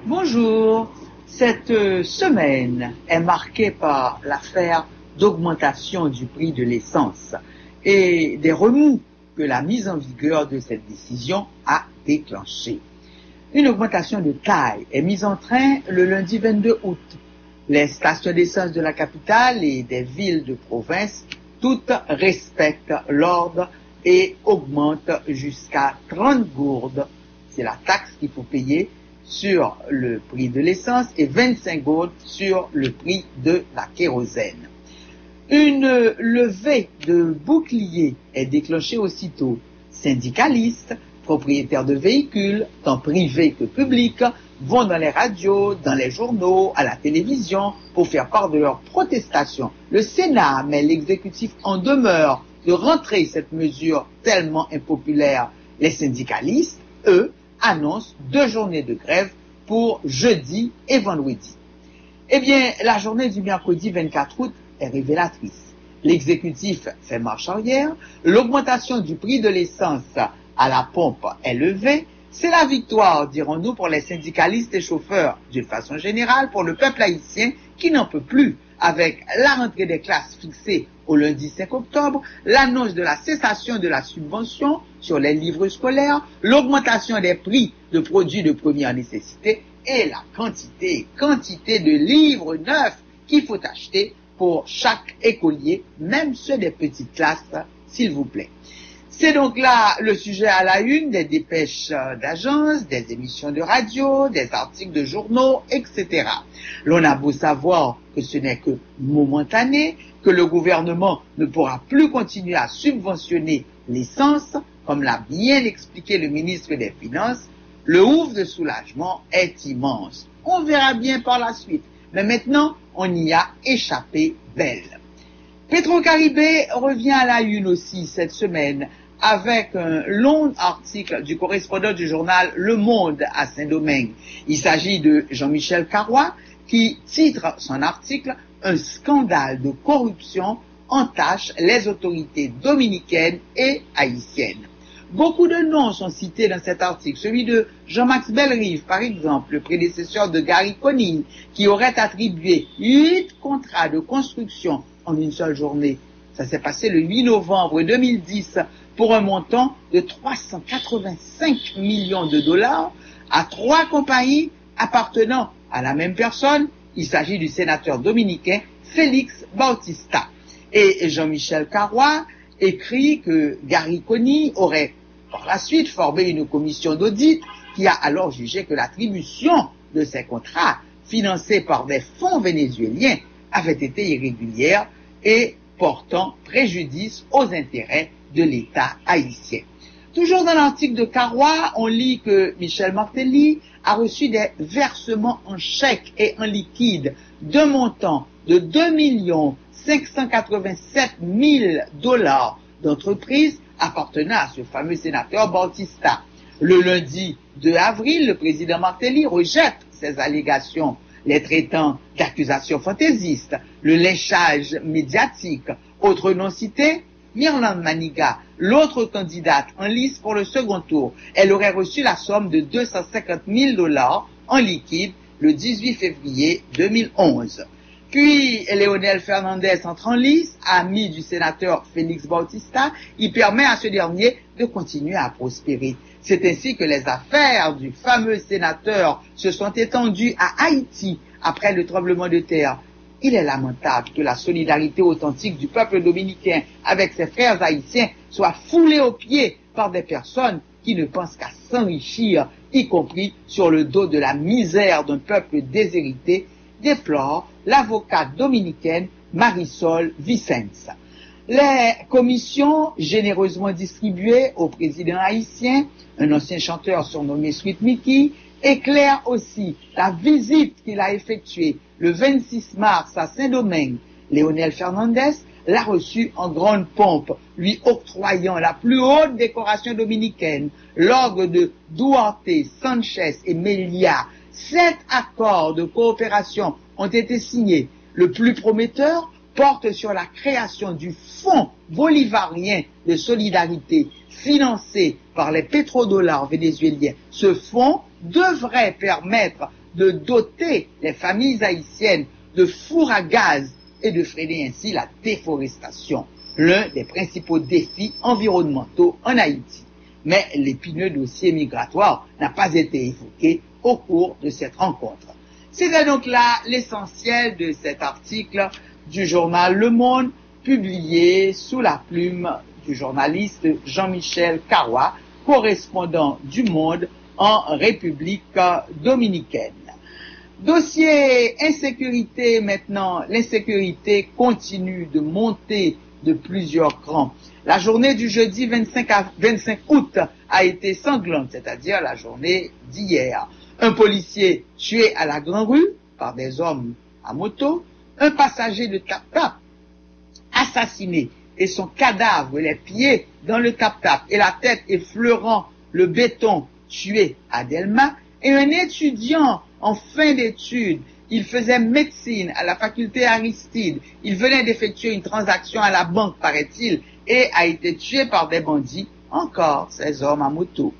Bonjour. Cette semaine est marquée par l'affaire d'augmentation du prix de l'essence et des remous que la mise en vigueur de cette décision a déclenché. Une augmentation de taille est mise en train le lundi 22 août. Les stations d'essence de la capitale et des villes de province, toutes respectent l'ordre et augmentent jusqu'à 30 gourdes. C'est la taxe qu'il faut payer sur le prix de l'essence et 25 gourdes sur le prix de la kérosène. Une levée de bouclier est déclenchée aussitôt. Syndicalistes, propriétaires de véhicules, tant privés que publics, vont dans les radios, dans les journaux, à la télévision pour faire part de leurs protestations. Le Sénat met l'exécutif en demeure de rentrer cette mesure tellement impopulaire. Les syndicalistes, eux, annonce 2 journées de grève pour jeudi et vendredi. Eh bien, la journée du mercredi 24 août est révélatrice. L'exécutif fait marche arrière, l'augmentation du prix de l'essence à la pompe est levée. C'est la victoire, dirons-nous, pour les syndicalistes et chauffeurs, d'une façon générale pour le peuple haïtien qui n'en peut plus. Avec la rentrée des classes fixée au lundi 5 octobre, l'annonce de la cessation de la subvention sur les livres scolaires, l'augmentation des prix de produits de première nécessité et la quantité de livres neufs qu'il faut acheter pour chaque écolier, même ceux des petites classes, s'il vous plaît. C'est donc là le sujet à la une des dépêches d'agences, des émissions de radio, des articles de journaux, etc. L'on a beau savoir que ce n'est que momentané, que le gouvernement ne pourra plus continuer à subventionner l'essence, comme l'a bien expliqué le ministre des Finances, le ouf de soulagement est immense. On verra bien par la suite, mais maintenant on y a échappé belle. Petro-Caribé revient à la une aussi cette semaine, avec un long article du correspondant du journal Le Monde à Saint-Domingue. Il s'agit de Jean-Michel Carrois qui titre son article « Un scandale de corruption entache les autorités dominicaines et haïtiennes ». Beaucoup de noms sont cités dans cet article. Celui de Jean-Max Bellerive, par exemple, le prédécesseur de Gary Conille, qui aurait attribué 8 contrats de construction en une seule journée. Ça s'est passé le 8 novembre 2010 pour un montant de 385 millions de dollars à 3 compagnies appartenant à la même personne. Il s'agit du sénateur dominicain Félix Bautista. Et Jean-Michel Carrois écrit que Gary Conille aurait par la suite formé une commission d'audit qui a alors jugé que l'attribution de ces contrats financés par des fonds vénézuéliens avait été irrégulière et portant préjudice aux intérêts de l'État haïtien. Toujours dans l'article de Carrois, on lit que Michel Martelly a reçu des versements en chèques et en liquide d'un montant de 2 587 000 dollars d'entreprises appartenant à ce fameux sénateur Bautista. Le lundi 2 avril, le président Martelly rejette ces allégations, les traitant d'accusations fantaisistes, le léchage médiatique. Autre non cité, Myrland Maniga, l'autre candidate en lice pour le second tour. Elle aurait reçu la somme de 250 000 dollars en liquide le 18 février 2011. Puis, Léonel Fernandez entre en lice, ami du sénateur Félix Bautista. Il permet à ce dernier de continuer à prospérer. C'est ainsi que les affaires du fameux sénateur se sont étendues à Haïti après le tremblement de terre. Il est lamentable que la solidarité authentique du peuple dominicain avec ses frères haïtiens soit foulée aux pieds par des personnes qui ne pensent qu'à s'enrichir, y compris sur le dos de la misère d'un peuple déshérité, déplore l'avocate dominicaine Marisol Vicens. Les commissions généreusement distribuées au président haïtien, un ancien chanteur surnommé Sweet Mickey, éclairent aussi la visite qu'il a effectuée le 26 mars à Saint-Domingue. Léonel Fernandez l'a reçu en grande pompe, lui octroyant la plus haute décoration dominicaine, l'ordre de Duarte, Sanchez et Melia. 7 accords de coopération ont été signés. Le plus prometteur porte sur la création du Fonds bolivarien de solidarité financé par les pétrodollars vénézuéliens. Ce fonds devrait permettre de doter les familles haïtiennes de fours à gaz et de freiner ainsi la déforestation, l'un des principaux défis environnementaux en Haïti. Mais l'épineux dossier migratoire n'a pas été évoqué au cours de cette rencontre. C'était donc là l'essentiel de cet article du journal Le Monde, publié sous la plume du journaliste Jean-Michel Carrois, correspondant du Monde en République dominicaine. Dossier insécurité maintenant, l'insécurité continue de monter de plusieurs crans. La journée du jeudi 25 août a été sanglante, c'est-à-dire la journée d'hier. Un policier tué à la Grande Rue par des hommes à moto, un passager de tap-tap assassiné et son cadavre, les pieds dans le tap-tap et la tête effleurant le béton tué à Delma, et un étudiant en fin d'études. Il faisait médecine à la faculté Aristide. Il venait d'effectuer une transaction à la banque, paraît-il, et a été tué par des bandits, encore ces hommes à moto.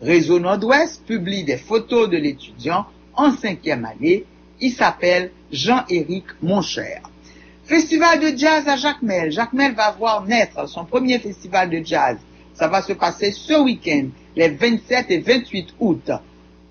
Réseau Nord-Ouest publie des photos de l'étudiant en 5e année. Il s'appelle Jean-Éric Moncher. Festival de jazz à Jacmel. Jacmel va voir naître son premier festival de jazz. Ça va se passer ce week-end, les 27 et 28 août.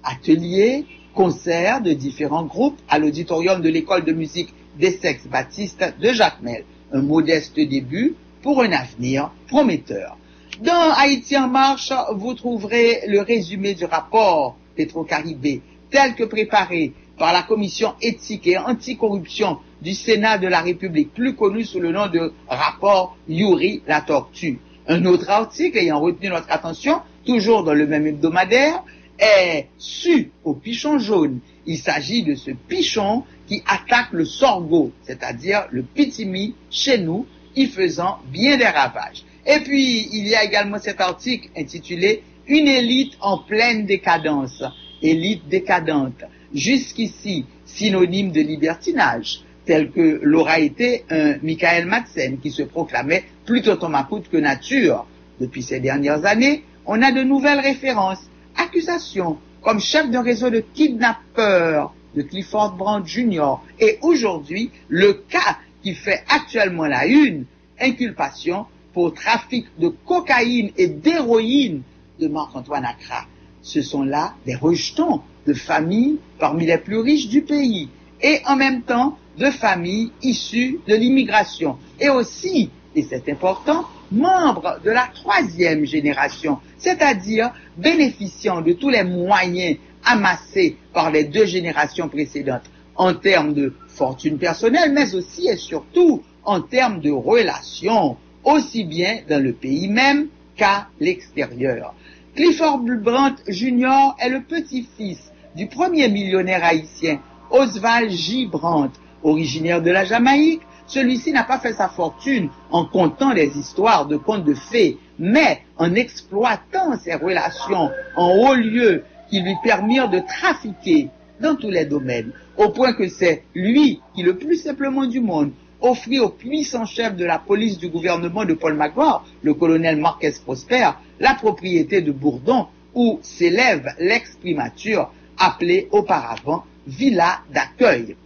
Ateliers, concerts de différents groupes à l'auditorium de l'école de musique d'Essex-Baptiste de Jacmel. Un modeste début pour un avenir prometteur. Dans Haïti en marche, vous trouverez le résumé du rapport Petro-Caribé tel que préparé par la commission éthique et anticorruption du Sénat de la République, plus connu sous le nom de rapport Yuri la Tortue. Un autre article ayant retenu notre attention, toujours dans le même hebdomadaire, est Su au pichon jaune. Il s'agit de ce pichon qui attaque le sorgho, c'est-à-dire le pitimi chez nous, y faisant bien des ravages. Et puis, il y a également cet article intitulé « Une élite en pleine décadence ». Élite décadente, jusqu'ici synonyme de libertinage, tel que l'aura été un Michael Madsen qui se proclamait plutôt Thomacoute que nature. Depuis ces dernières années, on a de nouvelles références, accusations, comme chef d'un réseau de kidnappeurs de Clifford Brandt Jr. Et aujourd'hui, le cas qui fait actuellement la une, inculpation pour trafic de cocaïne et d'héroïne de Marc-Antoine Accra. Ce sont là des rejetons de familles parmi les plus riches du pays et en même temps de familles issues de l'immigration et aussi, et c'est important, membres de la 3e génération, c'est-à-dire bénéficiant de tous les moyens amassés par les 2 générations précédentes en termes de fortune personnelle, mais aussi et surtout en termes de relations, aussi bien dans le pays même qu'à l'extérieur. Clifford Brandt Jr. est le petit-fils du premier millionnaire haïtien, Oswald J. Brandt, originaire de la Jamaïque. Celui-ci n'a pas fait sa fortune en contant des histoires de contes de fées, mais en exploitant ses relations en haut lieu qui lui permirent de trafiquer dans tous les domaines, au point que c'est lui qui, le plus simplement du monde, offrit au puissant chef de la police du gouvernement de Paul Magloire, le colonel Marquez Prosper, la propriété de Bourdon, où s'élève l'ex-primature appelée auparavant Villa d'accueil.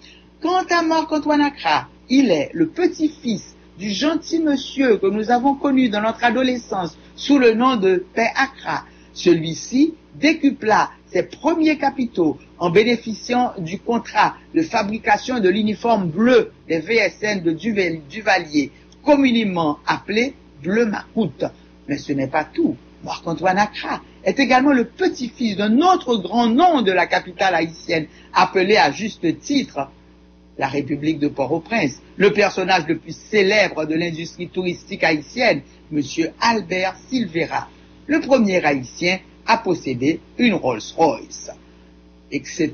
Quant à Marc-Antoine Accra, il est le petit-fils du gentil monsieur que nous avons connu dans notre adolescence sous le nom de Père Accra. Celui-ci décupla ses premiers capitaux en bénéficiant du contrat de fabrication de l'uniforme bleu des VSN de Duvalier, communément appelé Bleu Macoute. Mais ce n'est pas tout. Marc-Antoine Accra est également le petit-fils d'un autre grand nom de la capitale haïtienne, appelé à juste titre la République de Port-au-Prince, le personnage le plus célèbre de l'industrie touristique haïtienne, M. Albert Silvera, le premier haïtien à posséder une Rolls-Royce, etc.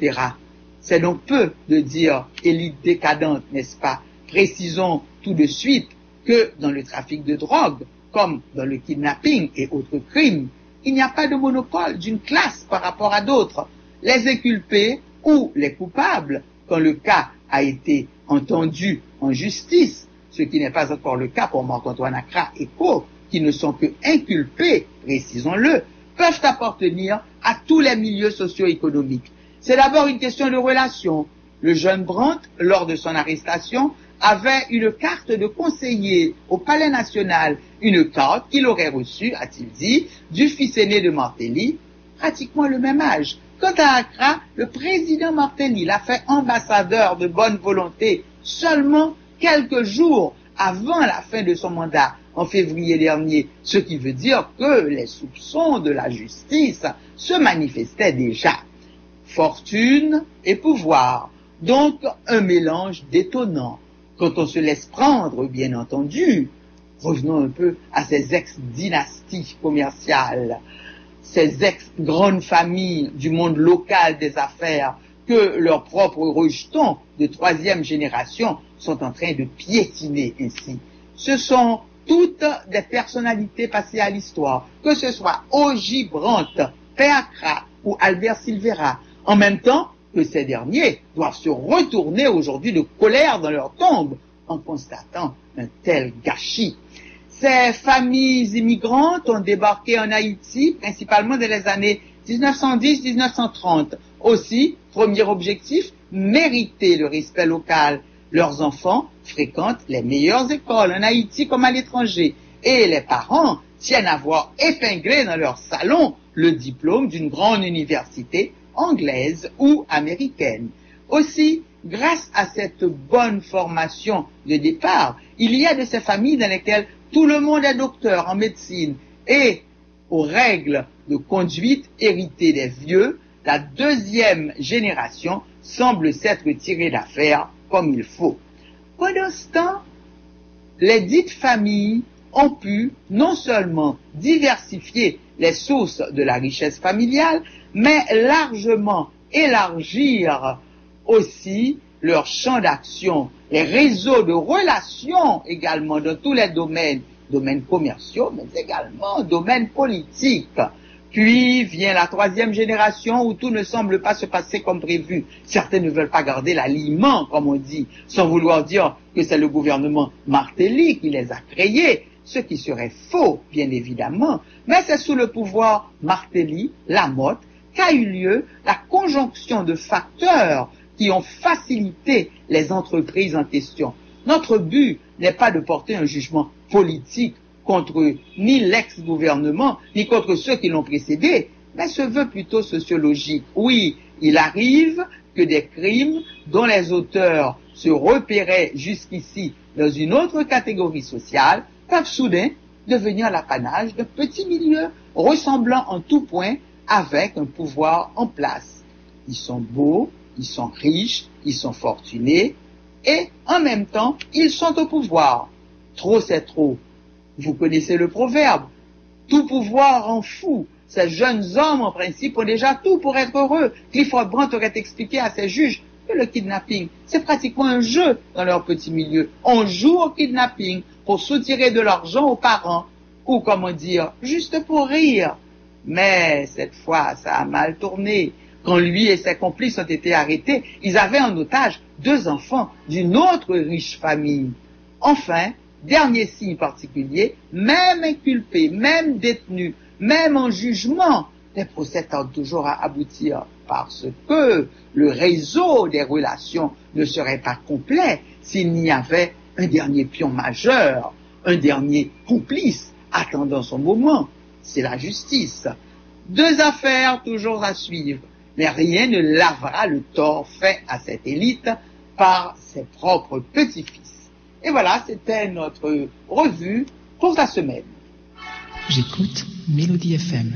C'est donc peu de dire élite décadente, n'est-ce pas? Précisons tout de suite que dans le trafic de drogue, comme dans le kidnapping et autres crimes, il n'y a pas de monopole d'une classe par rapport à d'autres. Les inculpés ou les coupables, quand le cas a été entendu en justice, ce qui n'est pas encore le cas pour Marc-Antoine Accra et co, qui ne sont que inculpés, précisons-le, peuvent appartenir à tous les milieux socio-économiques. C'est d'abord une question de relation. Le jeune Brandt, lors de son arrestation, avait une carte de conseiller au Palais National, une carte qu'il aurait reçue, a-t-il dit, du fils aîné de Martelly, pratiquement le même âge. Quant à Accra, le président Martelly l'a fait ambassadeur de bonne volonté seulement quelques jours avant la fin de son mandat, en février dernier, ce qui veut dire que les soupçons de la justice se manifestaient déjà. Fortune et pouvoir, donc un mélange détonnant. Quand on se laisse prendre, bien entendu, revenons un peu à ces ex-dynasties commerciales, ces ex-grandes familles du monde local des affaires que leurs propres rejetons de troisième génération sont en train de piétiner ainsi. Ce sont toutes des personnalités passées à l'histoire, que ce soit O.J. Brandt, P.A.Cra ou Albert Silvera, en même temps que ces derniers doivent se retourner aujourd'hui de colère dans leur tombe en constatant un tel gâchis. Ces familles immigrantes ont débarqué en Haïti, principalement dans les années 1910-1930. Aussi, premier objectif, mériter le respect local. Leurs enfants fréquentent les meilleures écoles en Haïti comme à l'étranger. Et les parents tiennent à voir épinglé dans leur salon le diplôme d'une grande université anglaise ou américaine. Aussi, grâce à cette bonne formation de départ, il y a de ces familles dans lesquelles tout le monde est docteur en médecine et aux règles de conduite héritées des vieux, la deuxième génération semble s'être tirée d'affaire comme il faut. Pendant ce temps, les dites familles ont pu non seulement diversifier les sources de la richesse familiale, mais largement élargir aussi leur champ d'action, les réseaux de relations également dans tous les domaines commerciaux, mais également domaines politiques. Puis vient la troisième génération où tout ne semble pas se passer comme prévu. Certains ne veulent pas garder l'aliment, comme on dit, sans vouloir dire que c'est le gouvernement Martelly qui les a créés, ce qui serait faux, bien évidemment, mais c'est sous le pouvoir Martelly, Lamotte, qu'a eu lieu la conjonction de facteurs qui ont facilité les entreprises en question. Notre but n'est pas de porter un jugement politique contre ni l'ex-gouvernement, ni contre ceux qui l'ont précédé, mais se veut plutôt sociologique. Oui, il arrive que des crimes dont les auteurs se repéraient jusqu'ici dans une autre catégorie sociale peuvent soudain devenir l'apanage de petits milieux ressemblant en tout point avec un pouvoir en place. Ils sont beaux, ils sont riches, ils sont fortunés, et en même temps, ils sont au pouvoir. Trop, c'est trop. Vous connaissez le proverbe. Tout pouvoir rend fou. Ces jeunes hommes, en principe, ont déjà tout pour être heureux. Clifford Brandt aurait expliqué à ses juges que le kidnapping, c'est pratiquement un jeu dans leur petit milieu. On joue au kidnapping pour soutirer de l'argent aux parents. Ou, comment dire, juste pour rire. Mais cette fois, ça a mal tourné. Quand lui et ses complices ont été arrêtés, ils avaient en otage 2 enfants d'une autre riche famille. Enfin, dernier signe particulier, même inculpés, même détenus, même en jugement, les procès tardent toujours à aboutir parce que le réseau des relations ne serait pas complet s'il n'y avait un dernier pion majeur, un dernier complice attendant son moment. C'est la justice. 2 affaires toujours à suivre, mais rien ne lavera le tort fait à cette élite par ses propres petits-fils. Et voilà, c'était notre revue pour la semaine. J'écoute Mélodie FM.